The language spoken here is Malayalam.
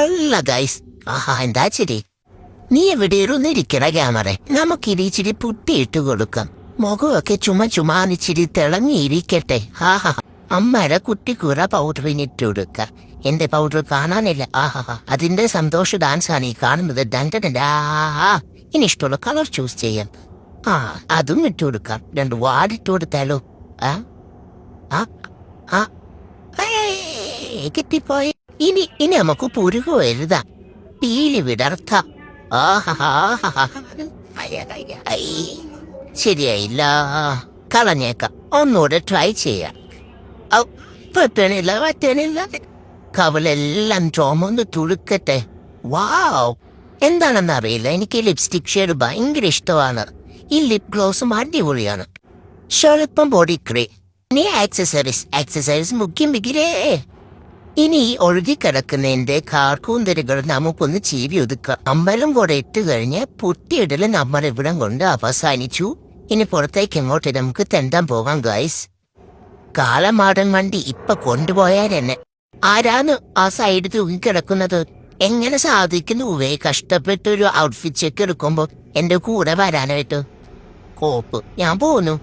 അല്ല ഗൈസ്, ആഹാ എന്താ ശരി. നീ എവിടെ ഇരുന്നിരിക്കണ ക്യാമറ, നമുക്കിത് ഇച്ചിരി പുട്ടിയിട്ട് കൊടുക്കാം. മുഖമൊക്കെ ചുമാന്നിച്ചിരി തിളങ്ങിയിരിക്കട്ടെ. ആഹാ, അമ്മയുടെ കുട്ടിക്കൂറ പൗഡറിനിട്ട് കൊടുക്ക. എന്റെ പൗഡർ കാണാനില്ല. ആഹാ, അതിന്റെ സന്തോഷ ഡാൻസാണ് ഈ കാണുന്നത്. ഇനി ഇഷ്ടമുള്ള കളർ ചൂസ് ചെയ്യാം. അതും ഇട്ട് കൊടുക്കാം. 2 വാർഡ് കൊടുത്താലോ? കിട്ടിപ്പോയി. ഇനി നമുക്ക് പുരുകു എഴുതാം. പീലി വിടർത്താം. ശരിയായില്ല, കളഞ്ഞേക്കാം. ഒന്നുകൂടെ ട്രൈ ചെയ്യാം. പറ്റണില്ല. കവലെല്ലാം ചുമന്ന് തുളുക്കട്ടെ. വാവ്, എന്താണെന്നറിയില്ല, എനിക്ക് ലിപ്സ്റ്റിക് ഷെയ്ഡ് ഭയങ്കര ഇഷ്ടമാണ്. ഈ ലിപ് ഗ്ലോസും അടിപൊളിയാണ്. സ്വല്പം ബോഡി ക്രീം. ഇനി ആക്സസറീസ് മുഖ്യം ബിഗിരേ. ഇനി ഒഴുകിക്കിടക്കുന്ന എന്റെ കാർക്കൂന്തലുകൾ നമുക്കൊന്ന് ചീവി ഒതുക്കാം. അമ്പലം കൂടെ ഇട്ട് കഴിഞ്ഞ് പുട്ടിയിടല് നമ്മൾ ഇവിടം കൊണ്ട് അവസാനിച്ചു. ഇനി പുറത്തേക്ക് എങ്ങോട്ട് നമുക്ക് തെണ്ടാൻ പോകാം ഗൈസ്. കാലമാടൻ വണ്ടി ഇപ്പൊ കൊണ്ടുപോയാലെന്നെ. ആരാന്ന് ആ സൈഡ് തൂങ്ങിക്കിടക്കുന്നത്? എങ്ങനെ സാധിക്കുന്നു കഷ്ടപ്പെട്ടൊരു ഔട്ട്ഫിറ്റ് ചെക്ക് എടുക്കുമ്പോ എന്റെ കൂടെ വരാനായിട്ട്? കോപ്പ്, ഞാൻ പോന്നു.